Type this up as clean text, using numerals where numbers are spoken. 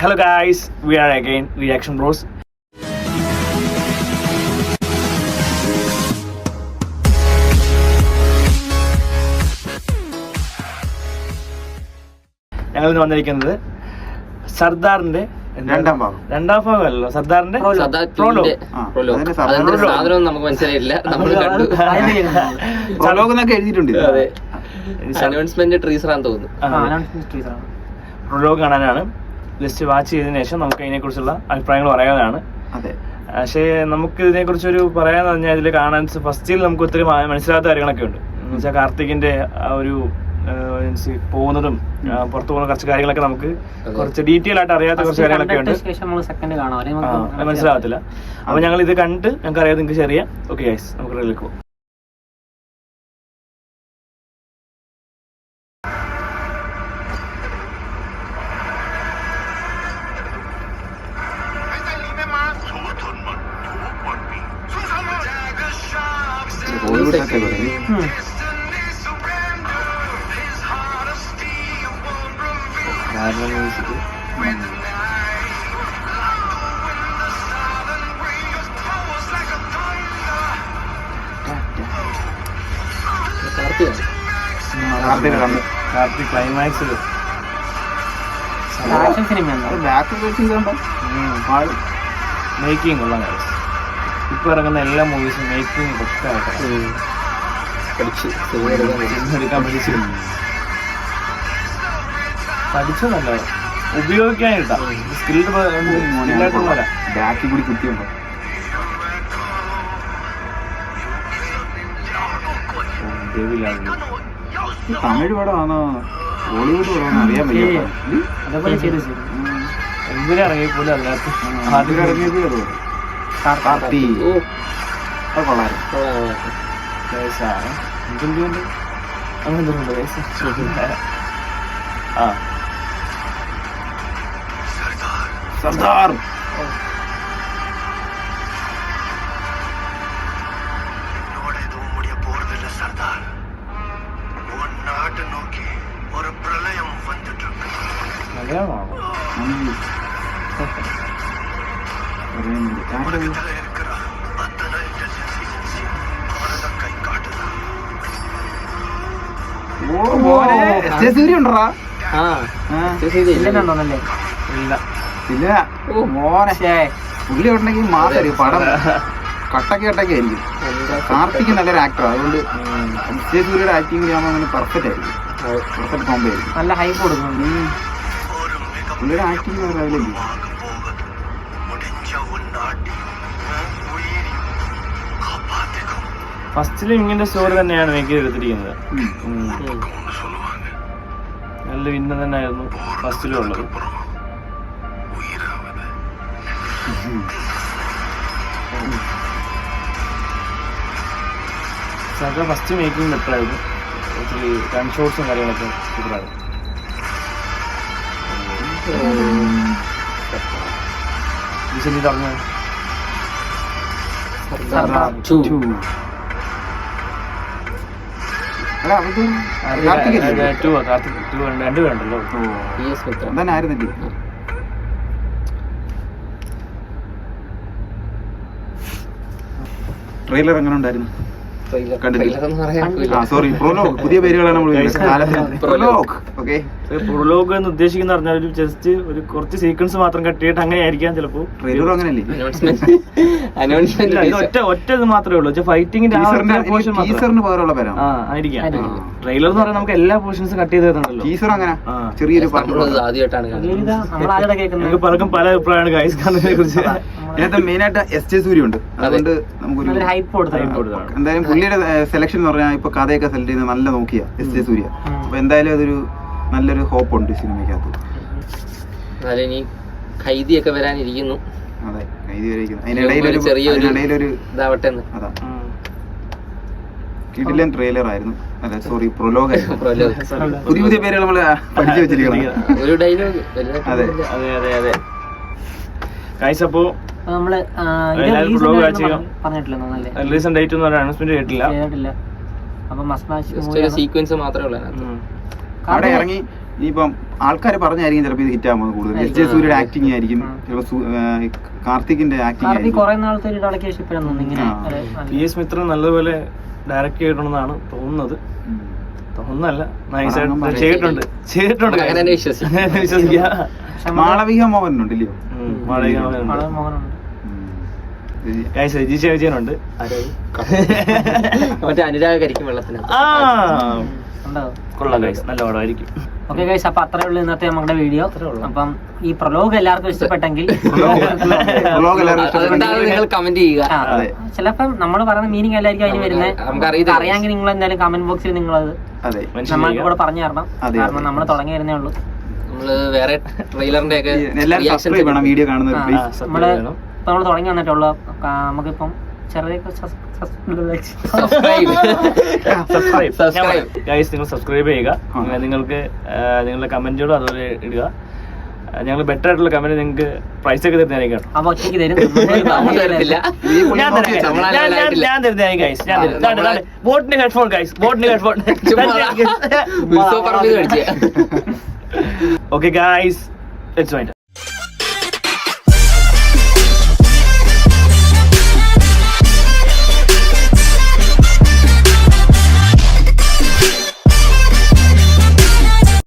Hello guys, we are again Reaction Bros. ഞങ്ങൾ ഇന്ന് വന്നിരിക്കുന്നത് സർദാറിന്റെ രണ്ടാം ഭാഗമല്ലോ, സർദാറിന്റെ നമുക്ക് മനസ്സിലായില്ല. നമ്മൾ കണ്ടു എഴുതിയിട്ടുണ്ട്. അനൗൺസ്മെന്റ് ട്രീസറാന്ന് തോന്നുന്നു. പ്രൊലോഗ് കാണാനാണ്. ജസ്റ്റ് വാച്ച് ചെയ്തതിനു ശേഷം നമുക്ക് അതിനെക്കുറിച്ചുള്ള അഭിപ്രായങ്ങൾ പറയാനാണ്. പക്ഷേ നമുക്ക് ഇതിനെക്കുറിച്ചൊരു പറയാന്ന് പറഞ്ഞാൽ ഇതിൽ കാണാൻ ഫസ്റ്റിൽ നമുക്ക് ഒത്തിരി മനസ്സിലാത്ത കാര്യങ്ങളൊക്കെ ഉണ്ട്. എന്ന് വെച്ചാൽ കാർത്തികിന്റെ ആ ഒരു പോകുന്നതും പുറത്തു പോകുന്ന കുറച്ച് കാര്യങ്ങളൊക്കെ നമുക്ക് കുറച്ച് ഡീറ്റെയിൽ ആയിട്ട് അറിയാത്ത കുറച്ച് കാര്യങ്ങളൊക്കെ ഉണ്ട്, മനസ്സിലാവത്തില്ല. അപ്പൊ ഞങ്ങൾ ഇത് കണ്ട് ഞങ്ങൾക്ക് അറിയാതെ നിങ്ങൾക്ക് ഷെയർ ചെയ്യാം. ഓക്കെ ഗൈസ്, നമുക്ക് റിലേക്ക് പോകാം. കാർത്തിക് ക്ലൈമാക്സ് മേക്കിംഗ് ഉള്ള ഇപ്പൊ ഇറങ്ങുന്ന എല്ലാ മൂവീസും മേക്കിംഗ് പഠിച്ചതല്ല, ഉപയോഗിക്കാനായിട്ടാ. ബാക്കി കൂടി കുത്തിയുണ്ടോ? തമിഴ് പടമാണോ ബോളിവുഡ് പടമാണോ അറിയാൻ വയ്യ. എന്തിനും ഇറങ്ങിയപ്പോലെ അല്ലാത്ത ആദ്യം ഇറങ്ങിയത് സർദാർ പുള്ളി ഉണ്ടെങ്കിൽ മാത്രം പടം കട്ടൊക്കെ ആയിരിക്കും. കാർത്തിക് നല്ലൊരു ആക്ടർ, അതുകൊണ്ട് സൂര്യയുടെ ആക്ടിങ് ആകുമ്പോൾ അങ്ങനെ പെർഫെക്റ്റ് ആയിരിക്കും, പെർഫെക്റ്റ് കോംബോ ആയിരിക്കും. നല്ല ഹൈപ്പ് കൊടുക്കുന്നുണ്ട് പുള്ളിയുടെ ആക്ടിങ് അതിലേക്ക്. ഫസ്റ്റിലും ഇങ്ങനെ സ്റ്റോറി തന്നെയാണ് മേക്ക് എടുത്തിരിക്കുന്നത്. നല്ല വിന്ന തന്നെ ആയിരുന്നു ഫസ്റ്റിലും ഉള്ളത്. ഫസ്റ്റ് മേക്കിംഗ് ബെറ്റർ ആയിരുന്നു. ഒത്തിരി ഗൺ ഷോട്ട്സും കാര്യങ്ങളൊക്കെ സൂപ്പറായിരുന്നു. പറഞ്ഞു രണ്ടുപേരുണ്ടല്ലോ. ട്രെയിലർ എങ്ങനെ ഉണ്ടായിരുന്നു? Sorry, prologue. പുതിയ പേരുകളാണ് നമ്മൾ പ്രൊലോഗ് എന്ന് ഉദ്ദേശിക്കുന്ന പറഞ്ഞാൽ ഒരു ജസ്റ്റ് ഒരു കുറച്ച് സീക്വൻസ് മാത്രം കട്ട് ചെയ്തിട്ട് അങ്ങനെ ആയിരിക്കാം ചിലപ്പോ. ട്രെയിലർ അങ്ങനെയല്ലേ? ഒറ്റ ഇത് മാത്രമേ ഉള്ളൂ. ഫൈറ്റിംഗിന്റെ പകരമുള്ള പേരാണ് ആയിരിക്കാം. ട്രെയിലർ എന്ന് പറഞ്ഞാൽ നമുക്ക് എല്ലാ പോർഷൻസും കട്ട് ചെയ്ത് തരുന്നുണ്ടല്ലോ. ടീസർ അങ്ങനെ ചെറിയൊരു നമുക്ക് പലർക്കും പല അഭിപ്രായമാണ് ഗൈസ് കാണുന്നതിനെ കുറിച്ച്. ഇതിനകത്ത് മെയിനായിട്ട് എസ്.ജെ. സൂര്യ ഉണ്ട്, അതുകൊണ്ട് നമുക്കൊരു എന്തായാലും പുള്ളിയുടെ സെലക്ഷൻ എന്ന് പറഞ്ഞാൽ ഇപ്പൊ കഥയൊക്കെ സെലക്ട് ചെയ്യുന്നത് നല്ല നോക്കിയ എസ്.ജെ. സൂര്യ. അപ്പൊ എന്തായാലും അതൊരു നല്ലൊരു ഹോപ്പ് ഉണ്ട് സിനിമയ്ക്കകത്ത്. ഖൈദിയൊക്കെ വരാനിരിക്കുന്നു. അതെ, ഖൈദി വരാനിരിക്കുന്നു. അതിനിടയിലൊരു അതാ കിടിലൻ ട്രെയിലർ ആയിരുന്നു. അല്ല സോറി, പ്രൊലോഗ് ആയിരുന്നു. പുതിയ പുതിയ പേരുകൾ നമ്മള് പഠിച്ചു വെച്ചിരിക്കണം. ഒരു ഡയലോഗ്. അതെ അതെ അതെ അതെ ഗൈസ്. അപ്പോ നമ്മള് റിലീസ് ഡേറ്റ് ഒന്നും അനൗൺസ്മെന്റ് കേട്ടില്ല. സീക്വൻസ് മാത്രമേ ഉള്ളൂ. അവിടെ ഇറങ്ങി ഇനിയിപ്പം ആൾക്കാർ പറഞ്ഞായിരിക്കും ചിലപ്പോൾ ഇത് ഹിറ്റ് ആകുമ്പോൾ കൂടുതൽ എസ് ജെ സൂര്യയുടെ ആക്ടിങ് ആയിരിക്കും, ചിലപ്പോൾ കാർത്തികിന്റെ ആക്ടിങ് ആയിരിക്കും. കുറെ നാളത്തെ ഒരു ഡെഡിക്കേഷൻ ഇപ്പോഴാണ് ഇങ്ങനെ PS മിത്രൻ നല്ലതുപോലെ ഡയറക്റ്റ് ചെയ്തിട്ടുണ്ടെന്നാണ് തോന്നുന്നത്. തോന്നുന്നല്ല, നൈസായിട്ട് ചെയ്തിട്ടുണ്ട് അങ്ങനെ തന്നെ വിശ്വസിക്കും. വിശ്വസിക്കുക. മാളവിക മോഹനുണ്ട് ഇല്ലയോ? മാളവിക മോഹനുണ്ട്. മോഹനുണ്ട്. ഗൈസ് രജിഷ വിജയനുണ്ട്. മറ്റേ അനുരാഗ് കരിക്കും വെള്ളത്തിനകത്ത്. കൊള്ളാം ഗൈസ്, നല്ല പടമായിരിക്കും. ഓക്കെ ഗൈസ്, അപ്പൊ അത്രേ ഉള്ളൂ ഇന്നത്തെ നമ്മുടെ വീഡിയോ. അപ്പം ഈ പ്രലോഗ് എല്ലാവർക്കും ഇഷ്ടപ്പെട്ടെങ്കിൽ നിങ്ങൾ കമന്റ് ചെയ്യുക. ചിലപ്പം നമ്മൾ പറയുന്ന മീനിങ് എല്ലാവർക്കും അതിന് വരുന്നത് അറിയാമെങ്കിൽ നിങ്ങൾ എന്തായാലും കമന്റ് ബോക്സിൽ നിങ്ങൾ നമ്മൾക്ക് കൂടെ പറഞ്ഞു തരണം. കാരണം നമ്മൾ തുടങ്ങി വരുന്നേ ഉള്ളൂ. നമ്മള് വേറെ ട്രെയിലറിന്റെ ഒക്കെ വീഡിയോ കാണുന്നത് നമ്മൾ തുടങ്ങി വന്നിട്ടുള്ളൂ. നമുക്കിപ്പം ചെറിയ ഗൈസ് നിങ്ങൾ സബ്സ്ക്രൈബ് ചെയ്യുക. നിങ്ങൾക്ക് നിങ്ങളുടെ കമന്റുകളും അതുപോലെ ഇടുക. ഞങ്ങൾ ബെറ്റർ ആയിട്ടുള്ള കമന്റ് നിങ്ങൾക്ക് പ്രൈസ് ഒക്കെ തരുന്നതായിരിക്കും. ഞാൻ തരുന്നതായി ഗൈസ്. ബോട്ടിന്റെ ഹെഡ്ഫോൺ ഗൈസ്, ബോട്ടിന്റെ headphone. Okay guys, let's wind.